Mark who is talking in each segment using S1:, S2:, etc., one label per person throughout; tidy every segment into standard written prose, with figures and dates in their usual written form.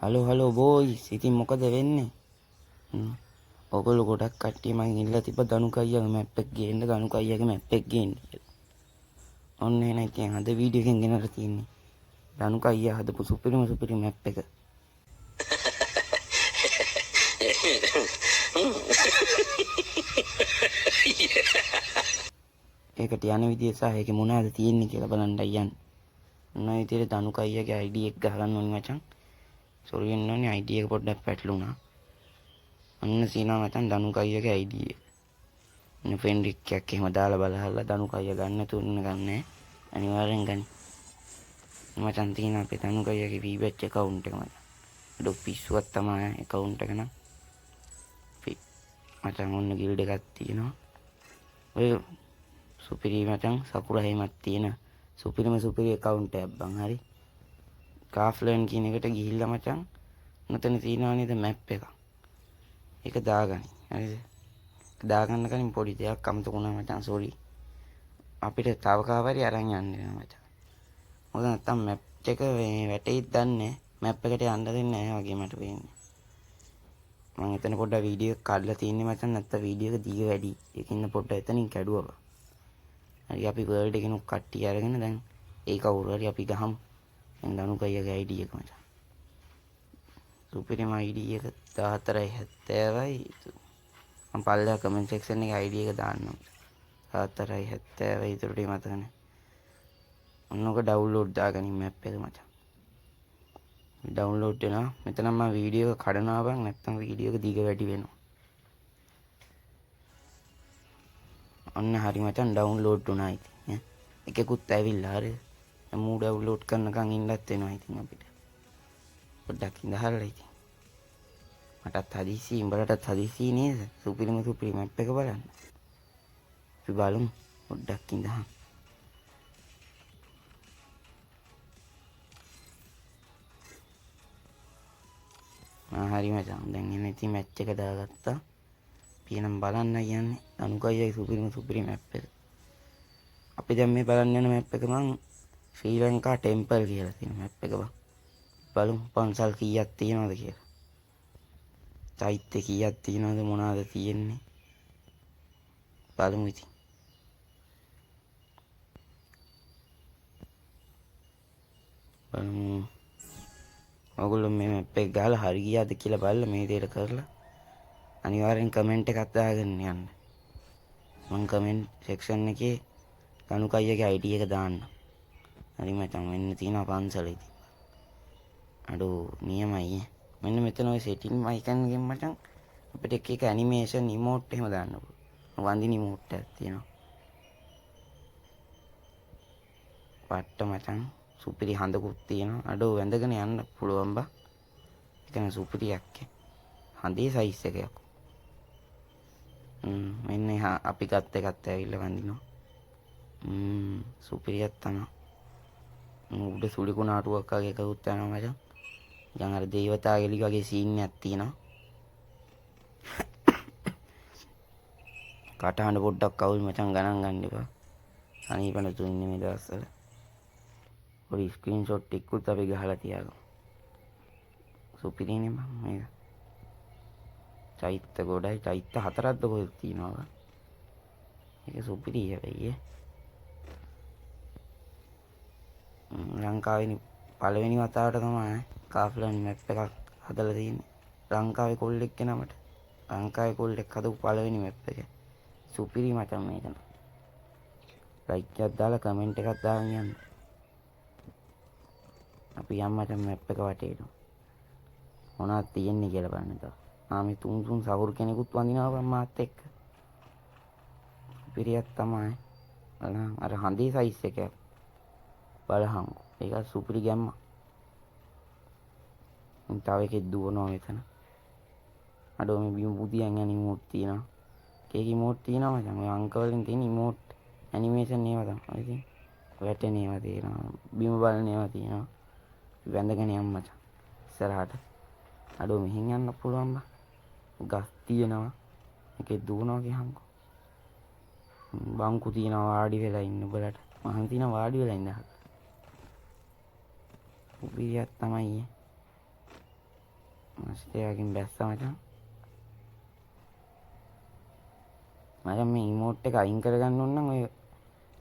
S1: Hello boys ඉතින් මොකද වෙන්නේ? ඔයගොල්ලෝ ගොඩක් කට්ටිය මං ඉල්ලලා තිබ්බ දනුක අයියාගේ මැප් එක ගේන්න දනුක අයියාගේ මැප් එක ගේන්න කියලා. ඔන්න එහෙනම් ඉතින් අද වීඩියෝ එකෙන් ගෙනල්ලා තියෙන්නේ දනුක අයියා හදපු සුපිරිම මැප් එක. ඒකට යන විදිය සහ ඒකේ මොනවද තියෙන්නේ කියලා බලන්නයි යන්නේ. ඔන්න ඔය විදියට දනුක අයියාගේ ID එක ගහගන්න ඕනේ මචං. සෝරි වෙන්න ඕනේ ID එක පොඩ්ඩක් පැටලුණා. අන්න සීනා මචං දනුක අයියාගේ ID එක. ඉන්න ෆ්‍රෙන්ඩ් එකක් එහෙම දාලා බලහල්ලා දනුක අයියා ගන්න නැතුව ඉන්න ගන්නෑ. අනිවාර්යෙන් ගනි. මචං තියෙන අපේ දනුක අයියාගේ VBatch account එක මචං. ඩොක් පිස්සුවක් තමයි account එක නම්. මචං ඔන්න ගිල්ඩ් එකක් තියෙනවා. ඔය සුපිරි මචං සකුරා එහෙමත් තියෙන සුපිරිම account එකක් බං හරි. කාෆ්ලර්න් කියන එකට ගිහිල්ලා මචං මෙතන තියෙනවා නේද මැප් එක. ඒක දාගනි. හරිද? දාගන්න කලින් පොඩි දෙයක් අමතක වුණා මචං සෝරි. අපිට තව කාවරි අරන් යන්න වෙනවා මචං. මොකද නැත්තම් මැප් එක වැටෙයිද දන්නේ මැප් එකට යන්න දෙන්නේ නැහැ වගේ මට පේන්නේ. මම එතන පොඩ්ඩක් වීඩියෝ එක කඩලා තින්නේ මචං නැත්තම් වීඩියෝ එක දිග වැඩි. ඒකින්ද පොඩ්ඩක් එතනින් කැඩුවා. හරි අපි වර්ල්ඩ් එකේ නුක් කට්ටිය අරගෙන දැන් ඒක කවුරු හරි අපි ගහමු. දැන් දනුක අයියාගේ ID එක මචං. සුපිරිම ID එක 1470යි. මම පල්ලෙහා කමෙන්ට් සෙක්ෂන් එකේ ID එක දාන්නම්. 1470 ඉතුරු ටික මතක නැහැ. ඔන්නක ඩවුන්ලෝඩ් දාගනින් මැප් එක මචං. ඩවුන්ලෝඩ් වෙනවා. මෙතන මම වීඩියෝ එක කඩනවා බං නැත්තම් වීඩියෝ එක දිග වැඩි වෙනවා. ඔන්න හරි මචං ඩවුන්ලෝඩ් වුණා ඉතින්. එකකුත් ඇවිල්ලා හරිද? මූ ඩවුන්ලෝඩ් කරනකන් ඉන්නත් වෙනවා ඉතින් අපිට. පොඩ්ඩක් ඉඳහල්ලා ඉතින්. මටත් හදිසි උඹලටත් හදිසි නේද? සුපිරිම මැප් එක බලන්න. අපි බලමු පොඩ්ඩක් ඉඳහන්. හරි මචං දැන් එන්න ඉතින් මැච් එක දාගත්තා. අපි එනම් බලන්න යන්නේ දනුක අයියාගේ සුපිරිම මැප් එක. අපි දැන් මේ බලන්න යන මැප් එක මං ශ්‍රී ලංකා ටෙම්පල් කියලා තියෙන මැප් එක බං. බලමු පන්සල් කීයක් තියෙනවද කියලා. චෛත්‍ය කීයක් තියෙනවද මොනවද තියෙන්නේ. බලමු ඉතින්. බලමු. ඔයගොල්ලෝ මේ මැප් එක ගහලා හරි ගියාද කියලා බලලා මේ විදියට කරලා අනිවාර්යෙන් කමෙන්ට් එකක් දාගෙන යන්න. මම කමෙන්ට් සෙක්ෂන් එකේ දනුක අයියාගේ ID එක දාන්න. හරි මචං මෙන්න තියෙනවා පන්සල ඉතින්. අඩෝ නියමයි. මෙන්න මෙතන ඔය සෙටින් අයිකන් එකෙන් මචං අපිට එක ඇනිමේෂන් ඉමෝට් එහෙම දාන්න පුළුවන්. වන්දින ඉමෝට් එකක් තියෙනවා. වට්ට මචං සුපිරි හඳකුත් තියෙනවා. අඩෝ වැඳගෙන යන්න පුළුවන් බා. එතන සුපිරියක්. හඳේ සයිස් එකක්. මෙන්න අපි ගත්ත එකත් ඇවිල්ලා වඳිනවා. සුපිරියක් තමයි. උඩ සුළි කුණාටුවක් වගේ එකකුත් යනවා මචං. නිකන් අර දේවතා එලි වගේ සීන් එකක් තියෙනවා. කටහඬ පොඩ්ඩක් අවුල් මචං ගණන් ගන්න එපා. සනීපනතු ඉන්නේ මේ දවස්වල. පොඩි ස්ක්‍රීන්ෂොට් ටිකකුත් අපි ගහලා තියාගමු. සුපිරිනේ මම මේක. චෛත්‍ය ගොඩයි චෛත්‍ය 4ක්ද කොහෙද තියෙනවා. ඒක සුපිරි හැබැයි. ලංකාවේ පළවෙනි වතාවට තමයි කාෆ්ලර්න් මැප් එකක් හදලා තියෙන්නේ. ලංකාවේ කොල්ලෙක් කෙනමට. ලංකාවේ කොල්ලෙක් හදපු පළවෙනි මැප් එක. සුපිරි මචං මේක. ලයික් එකක් දාලා කමෙන්ට් එකක් දාගෙන යන්න. අපි යම් මචං මැප් එක වටේට. මොනවද තියෙන්නේ කියලා බලන්න තා. මේ තුන් සවුරු කෙනෙකුත් වඳිනවා මාත් එක්ක. සුපිරියක් තමයි. බලන්න අර හඳේ සයිස් එකක්. බලහංකෝ. ඒක සුපිරි ගැම්ම. තව එකෙක් දුවනවා මෙතන. අඩෝ මේ බිම පුදියන් යන ඉමෝට් තියෙනවා. කේක ඉමෝට් තියෙනවා මචං. ඔය අංකවලින් තියෙන ඉමෝට් ඇනිමේෂන් ඒවා තමයි. ඉතින් වැටෙන ඒවා තියෙනවා. බිම බලන ඒවා තියෙනවා. වැඳගෙන යන්න මචං. ඉස්සරහට. අඩෝ මෙහෙන් යන්න පුළුවන් බා. ගස් තියෙනවා. එකේ දුවනවා කියහන්කෝ. බංකු තියෙනවා වාඩි වෙලා ඉන්න උඹලට. මහන් තියෙනවා වාඩි වෙලා ඉන්න. උපිරියක් තමයි. ස්ටේකින් බැස්සා මචං. මචං මේ ඉමෝට් එක අයින් කරගන්න ඕන නම් ඔය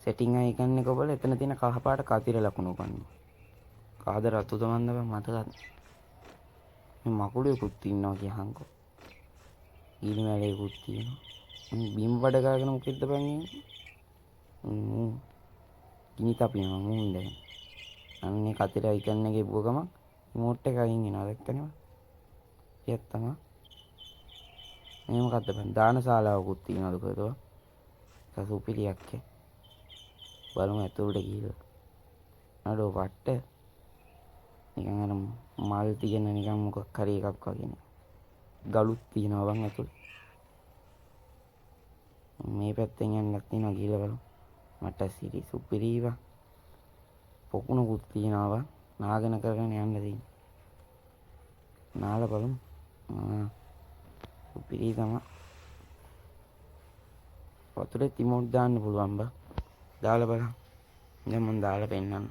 S1: සෙටිං අයිකන් එක ඔබලා එතන තියෙන කහ පාට කතිර ලකුණු ගන්න. කාද රතු තමන්ද බං මතකද? මේ මකුළුවෙකුත් ඉන්නවා කියහන්කෝ. ඊළි මැලේකුත් තියෙනවා. බිම් බඩ ගාගෙන මොකෙද්ද බං මේ? ගිනි තපිනවා මූන් දැන්. අන්නේ කතිර අයිකන් එකේ බුව ගමන් ඉමෝට් එක අයින් වෙනවා දැක්කනේ. ඒත් තමයි. මේ මොකද්ද බං? දානශාලාවකුත් තියෙනවද කොහෙද? සසුපිලියක් ඈ. බලමු ඇතුළට ගිහලා. අඩෝ වට්ට. නිකන් අර මල් තියෙන නිකන් මොකක් හරි එකක් වගේ නේ. ගලුත් තියෙනවා බං ඇතුළේ. මේ පැත්තෙන් යන්නත් තියෙනවා ගිහලා බලමු. මට සිරි සුපිරිවා. පොකුණකුත් තියෙනවා. නාගෙන කරගෙන යන්න තියෙනවා. නාලා බලමු. සුපිරි තමයි. වතුරේ ඉමෝට් දාන්න පුළුවන් බා. දාලා බලන්න. දැන් මම දාලා පෙන්නන්න.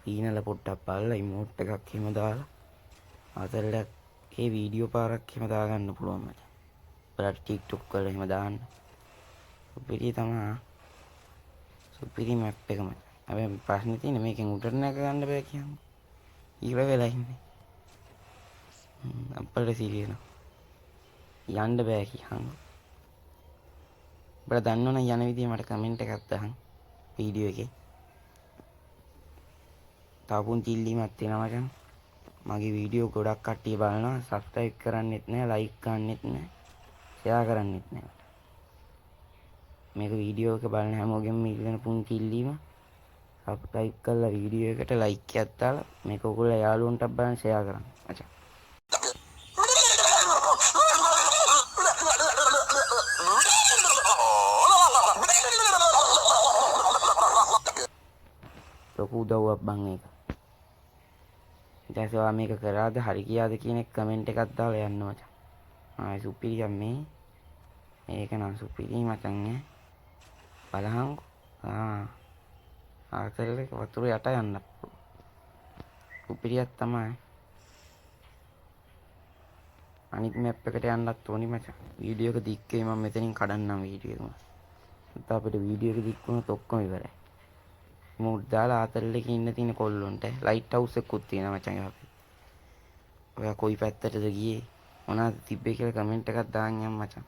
S1: ඊනල පොට්ටක් බලලා ඉමෝට් එකක් එහෙම දාලා අතලට ඒ වීඩියෝ පාරක් එහෙම දාගන්න පුළුවන් මචං. ඔයාලට TikTok වල එහෙම දාන්න. සුපිරි තමයි. සුපිරි මැප් එක මචං. හැබැයි ප්‍රශ්නේ තියෙන්නේ මේකෙන් උඩට නැග ගන්න බෑ කියන්නේ. ඉර වෙලා ඉන්නේ. අප්පලට සිරියන. යන්න බෑ කියහන්. ඔබලා දන්නවනම් යන විදිය මට කමෙන්ට් එකක් දාන්න වීඩියෝ එකේ. තාපුන් චිල්ලීමක් තියෙනවා මචං. මගේ වීඩියෝ ගොඩක් කට්ටිය බලනවා. සබ්ස්ක්‍රයිබ් කරන්නෙත් නැහැ, ලයික් ගන්නෙත් නැහැ, ෂෙයා කරන්නෙත් නැහැ. මේක වීඩියෝ එක බලන හැමෝගෙම ඉල්ලන පුංචි ඉල්ලීම සබ්ස්ක්‍රයිබ් කරලා වීඩියෝ එකට ලයික් එකක් දාලා මේක ඔයගොල්ලෝ යාළුවන්ටත් බලන්න ෂෙයා කරන්න මචං. ලොකු උදව්වක් බං ඒක. ඊට පස්සේ මේක කරාද හරි කියාද කියන එක කමෙන්ට් එකක් දාලා යන්න මචං. ආයි සුපිරියක් මේ. ඒක නම් සුපිරි මචං ඈ. බලහංකෝ. ආතල් එක වතුර යට යන්න. සුපිරියක් තමයි. අනිත් මැප් එකට යන්නත් ඕනි මචං. වීඩියෝ එක දික් වෙයි මම මෙතනින් කඩන්නම් වීඩියෝ එක. නැත්නම් අපිට වීඩියෝ එක දික් වුණොත් ඔක්කොම ඉවරයි. මූඩ් දාලා ආතල් එකේ ඉන්න තියෙන කොල්ලොන්ට ලයිට් හවුස් එකකුත් තියෙනවා මචං අපේ. ඔයා කොයි පැත්තටද ගියේ මොනවද තිබ්බේ කියලා කමෙන්ට් එකක් දාන්න යන්න මචං.